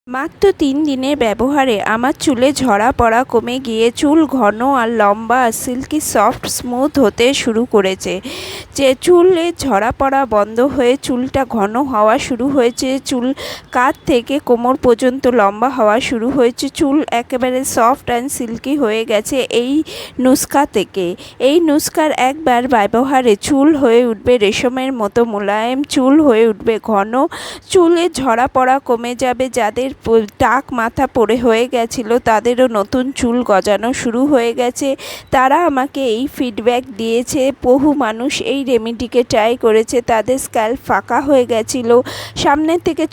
মাত্র ৩ দিনের ব্যবহারে আমার চুলে ঝরা পড়া কমে গিয়ে চুল ঘন আর লম্বা আর সিল্কি সফট স্মুথ হতে শুরু করেছে। যে চুলে ঝরা পড়া বন্ধ হয়ে চুলটা ঘন হওয়া শুরু হয়েছে, চুল কাঁধ থেকে কোমর পর্যন্ত লম্বা হওয়া শুরু হয়েছে, চুল একেবারে সফট অ্যান্ড সিল্কি হয়ে গেছে এই নুস্খা থেকে। এই নুস্খার একবার ব্যবহারে চুল হয়ে উঠবে রেশমের মতো মোলায়েম, চুল হয়ে উঠবে ঘন, চুলে ঝরা পড়া কমে যাবে। যাদের টাক মাথা পড়ে হয়ে গেছিল তাদেরও নতুন চুল গজানো শুরু হয়ে গেছে। তারা আমাকে এই ফিডব্যাক দিয়েছে। বহু মানুষ এই রেমেডিকে ট্রাই করেছে, তাদের স্ক্যাল্প ফাঁকা হয়ে গেছিল, সামনের থেকে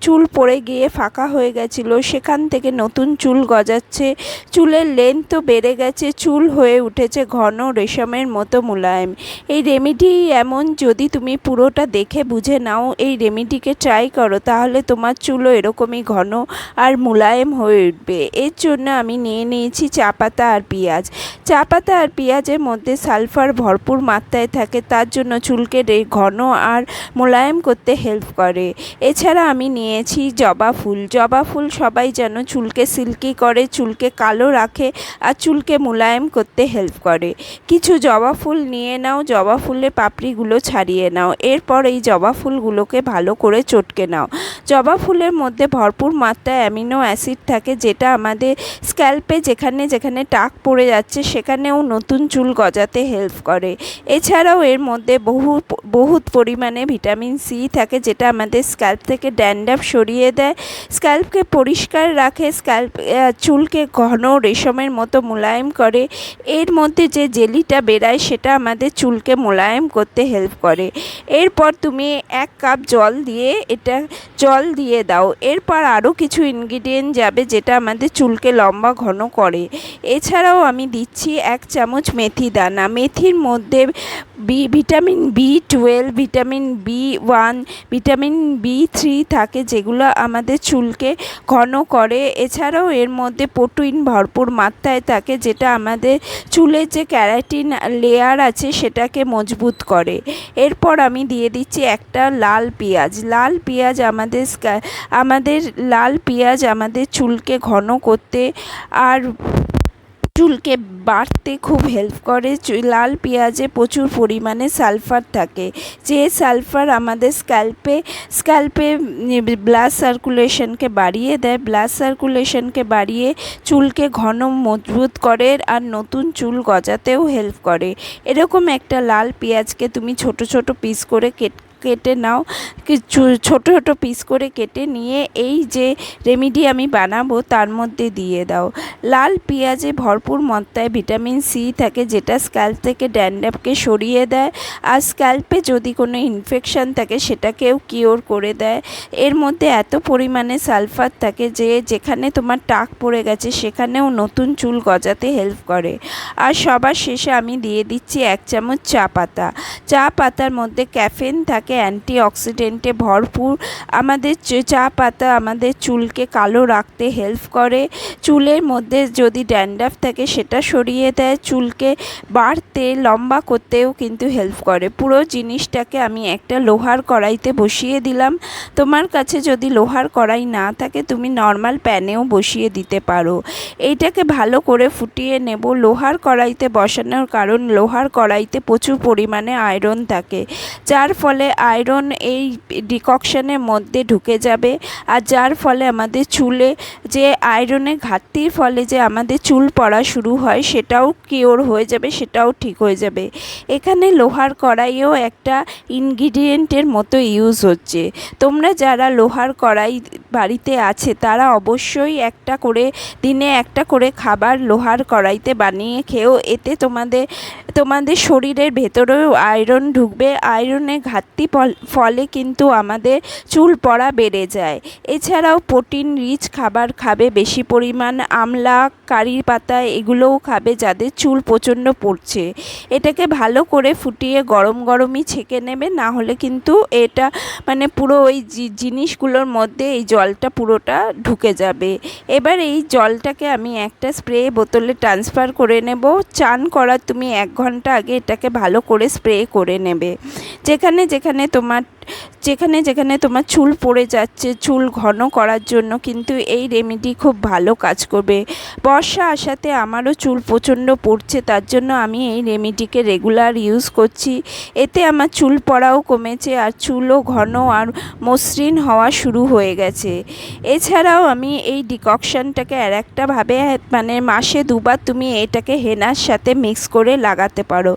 চুল পড়ে গিয়ে ফাঁকা হয়ে গেছিল, সেখান থেকে নতুন চুল গজাচ্ছে, চুলের লেন্থও বেড়ে গেছে, চুল হয়ে উঠেছে ঘন রেশমের মতো মোলায়েম। এই রেমেডি এমন, যদি তুমি পুরোটা দেখে বুঝে নাও, এই রেমেডিকে ট্রাই করো, তাহলে তোমার চুলও এরকমই ঘন আর মোলায়েম হয়ে উঠবে। এর জন্য আমি নিয়ে নিয়েছি চা পাতা আর পেঁয়াজ। চা পাতা আর পেঁয়াজের মধ্যে সালফার ভরপুর মাত্রায় থাকে, তার জন্য চুলকে ঘন আর মোলায়েম করতে হেল্প করে। এছাড়া আমি নিয়েছি জবা ফুল। জবা ফুল সবাই যেন চুলকে সিল্কি করে, চুলকে কালো রাখে আর চুলকে মোলায়েম করতে হেল্প করে। কিছু জবা ফুল নিয়ে নাও, জবা ফুলের পাপড়িগুলো ছাড়িয়ে নাও, এরপর এই জবা ফুলগুলোকে ভালো করে চটকে নাও। জবা ফুলের মধ্যে ভরপুর মাত্রায় অ্যামিনো অ্যাসিড থাকে, যেটা আমাদের স্ক্যাল্পে যেখানে যেখানে টাক পড়ে যাচ্ছে সেখানেও নতুন চুল গজাতে হেল্প করে। এছাড়াও এর মধ্যে বহুত পরিমাণে ভিটামিন সি থাকে, যেটা আমাদের স্ক্যাল্প থেকে ড্যান্ড্রাফ সরিয়ে দেয়, স্ক্যাল্পকে পরিষ্কার রাখে, চুলকে ঘন রেশমের মতো মোলায়েম করে। এর মধ্যে যে জেলিটা বেরায় সেটা আমাদের চুলকে মোলায়েম করতে হেল্প করে। এরপর তুমি 1 কাপ জল দিয়ে দাও। এরপর আরও কিছু ইনগ্রিডিয়েন্ট যাবে, যেটা আমাদের চুলকে লম্বা ঘন করে। এছাড়াও আমি দিচ্ছি 1 চামচ মেথি দানা। মেথির মধ্যে vitamin B12, vitamin B1, vitamin B3 থাকে, যেগুলো আমাদের চুলকে ঘন করে। এছাড়াও এর মধ্যে প্রোটিন ভরপুর মাত্রায় থাকে, যেটা আমাদের চুলের যে ক্যারাটিন লেয়ার আছে সেটাকে মজবুত করে। এরপর আমি দিয়ে দিচ্ছি একটা লাল পেঁয়াজ। লাল পেঁয়াজ আমাদের চুলকে ঘন করতে আর চুলকে বাড়তে খুব হেল্প করে। লাল পেঁয়াজে প্রচুর পরিমাণে সালফার থাকে, যে সালফার আমাদের স্ক্যাল্পে ব্লাড সার্কুলেশনকে বাড়িয়ে দেয়, ব্লাড সার্কুলেশনকে বাড়িয়ে চুলকে ঘন মজবুত করে আর নতুন চুল গজাতেও হেল্প করে। এরকম একটা লাল পেঁয়াজকে তুমি ছোট ছোট পিস করে কেটে নাও। ছোট ছোট পিস করে কেটে নিয়ে এই যে রেমেডি আমি বানাবো তার মধ্যে দিয়ে দাও। লাল পেঁয়াজে ভরপুর মাত্রায় ভিটামিন সি থাকে, যেটা স্ক্যাল্প থেকে ড্যান্ড্রাফকে সরিয়ে দেয় আর স্ক্যাল্পে যদি কোনো ইনফেকশান থাকে সেটাকেও কিওর করে দেয়। এর মধ্যে এত পরিমাণে সালফার থাকে যে যেখানে তোমার টাক পড়ে গেছে সেখানেও নতুন চুল গজাতে হেল্প করে। আর সবার শেষে আমি দিয়ে দিচ্ছি 1 চামচ চা পাতা। চা পাতার মধ্যে ক্যাফেন থাকে, অ্যান্টিঅক্সিডেন্টে ভরপুর। আমাদের চা পাতা আমাদের চুলকে কালো রাখতে হেল্প করে, চুলের মধ্যে যদি ড্যান্ড্রাফ থাকে সেটা সরিয়ে দেয়, চুলকে বাড়তে লম্বা করতেও কিন্তু হেল্প করে। পুরো জিনিসটাকে আমি একটা লোহার কড়াইতে বসিয়ে দিলাম। তোমার কাছে যদি লোহার কড়াই না থাকে তুমি নর্মাল প্যানেও বসিয়ে দিতে পারো। এইটাকে ভালো করে ফুটিয়ে নেব। লোহার কড়াইতে বসানোর কারণ, লোহার কড়াইতে প্রচুর পরিমাণে আয়রন থাকে, যার ফলে আয়রন এই ডিককশনের মধ্যে ঢুকে যাবে আর যার ফলে আমাদের চুলে যে আয়রনের ঘাটতির ফলে যে আমাদের চুল পড়া শুরু হয় সেটাও কিওর হয়ে যাবে, সেটাও ঠিক হয়ে যাবে। এখানে লোহার কড়াইও একটা ইনগ্রিডিয়েন্টের মতো ইউজ হচ্ছে। তোমরা যারা লোহার কড়াই বাড়িতে আছে তারা অবশ্যই দিনে একটা করে খাবার লোহার কড়াইতে বানিয়ে খেও। এতে তোমাদের শরীরের ভেতরেও আয়রন ঢুকবে। আয়রনের ঘাটতি ফলে কিন্তু আমাদের চুল পড়া বেড়ে যায়। এছাড়াও প্রোটিন রিচ খাবার খাবে বেশি পরিমাণ, আমলা, কারি পাতা এগুলোও খাবে যাদের চুল প্রচণ্ড পড়ছে। এটাকে ভালো করে ফুটিয়ে গরমই ছেঁকে নেবে, না হলে কিন্তু এটা পুরো ওই জিনিসগুলোর মধ্যে এই জলটা পুরোটা ঢুকে যাবে। এবার এই জলটাকে আমি একটা স্প্রে বোতলে ট্রান্সফার করে নেব। চান করার তুমি 1 ঘন্টা আগে এটাকে ভালো করে স্প্রে করে নেবে। যেখানে যেখানে তোমার যেখানে যেখানে তোমার চুল পড়ে যাচ্ছে চুল ঘন করার জন্য কিন্তু এই রেমেডি খুব ভালো কাজ করবে। বর্ষা আসাতে আমারও চুল প্রচণ্ড পড়ছে, তার জন্য আমি এই রেমেডিকে রেগুলার ইউজ করছি। এতে আমার চুল পড়াও কমেছে আর চুলও ঘন আর মসৃণ হওয়া শুরু হয়ে গেছে। এছাড়াও আমি এই ডিককশানটাকে আর একটাভাবে মানে মাসে 2 বার তুমি এটাকে হেনার সাথে মিক্স করে লাগাতে পারো।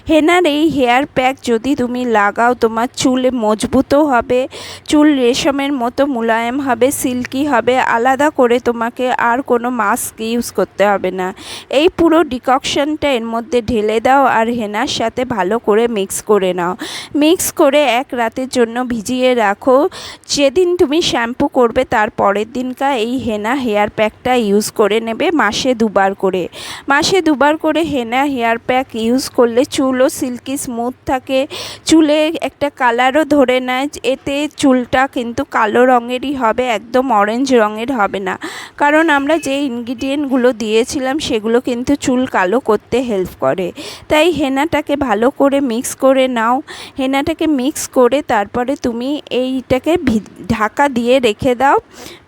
হেনার এই হেয়ার প্যাক যদি তুমি লাগাও তোমার চুল মজবুতও হবে, চুল রেশমের মতো মোলায়েম হবে, সিল্কি হবে, আলাদা করে তোমাকে আর কোনো মাস্ক ইউজ করতে হবে না। এই পুরো ডিককশানটা এর মধ্যে ঢেলে দাও আর হেনার সাথে ভালো করে মিক্স করে নাও। মিক্স করে 1 রাতের জন্য ভিজিয়ে রাখো। যেদিন তুমি শ্যাম্পু করবে তার পরের দিনকার এই হেনা হেয়ার প্যাকটা ইউজ করে নেবে মাসে 2 বার করে। মাসে 2 বার করে হেনা হেয়ার প্যাক ইউজ করলে চুলও সিল্কি স্মুথ থাকে, চুলে একটা কালারও ধরে নেয়। এতে চুলটা কিন্তু কালো রঙেরই হবে, একদম অরেঞ্জ রঙের হবে না, কারণ আমরা যে ইনগ্রিডিয়েন্টগুলো দিয়েছিলাম সেগুলো কিন্তু চুল কালো করতে হেল্প করে। তাই হেনাটাকে ভালো করে মিক্স করে নাও। হেনাটাকে মিক্স করে তারপরে তুমি এইটাকে ঢাকা দিয়ে রেখে দাও।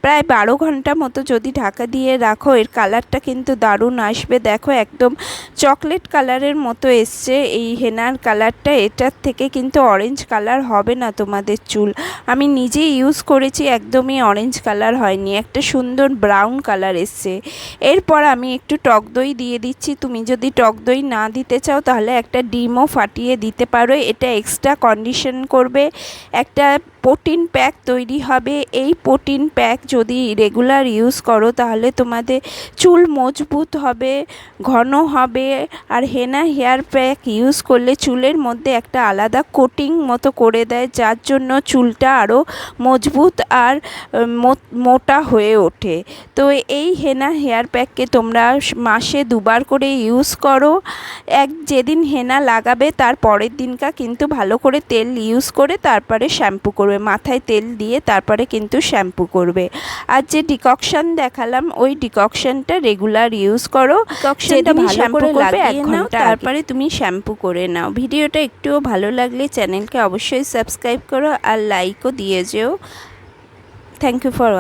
প্রায় 12 ঘন্টা মতো যদি ঢাকা দিয়ে রাখো এর কালারটা কিন্তু দারুণ আসবে। দেখো একদম চকলেট কালারের মতো এসছে এই হেনার কালারটা, এটার থেকে কিন্তু অরেঞ্জ কালার হবে না তোমাদের চুল। আমি নিজে ইউজ করেছি, একদমই অরেঞ্জ কালার হয়নি, একটা সুন্দর ব্রাউন কালার এসছে। এরপর আমি একটু টক দই দিয়ে দিচ্ছি। তুমি যদি টক দই না দিতে চাও তাহলে একটা ডিমও ফাটিয়ে দিতে পারো। এটা এক্সট্রা কন্ডিশন করবে, একটা প্রোটিন প্যাক তৈরি হবে। এই প্রোটিন প্যাক যদি রেগুলার ইউজ করো তাহলে তোমাদের চুল মজবুত হবে, ঘন হবে। আর হেনা হেয়ার প্যাক ইউজ করলে চুলের মধ্যে একটা আলাদা কোটিং মতো করে দেয়, যার জন্য চুলটা আরও মজবুত আর মোটা হয়ে ওঠে। তো এই হেনা হেয়ার প্যাককে তোমরা মাসে 2 বার করে ইউজ করো। যেদিন হেনা লাগাবে তার পরের দিনকার কিন্তু ভালো করে তেল ইউজ করে তারপরে শ্যাম্পু করবে, মাথায় তেল দিয়ে তারপরে কিন্তু শ্যাম্পু করবে। আর যে ডিককশান দেখালাম ওই ডিককশানটা রেগুলার ইউজ করো। ডিককশানটা ভালো করে লাগিয়ে নাও, তারপরে তুমি শ্যাম্পু করে নাও। ভিডিওটা একটুও ভালো লাগলে চ্যানেলকে অবশ্যই সাবস্ক্রাইব করো আর লাইকও দিয়ে যেও। Thank you for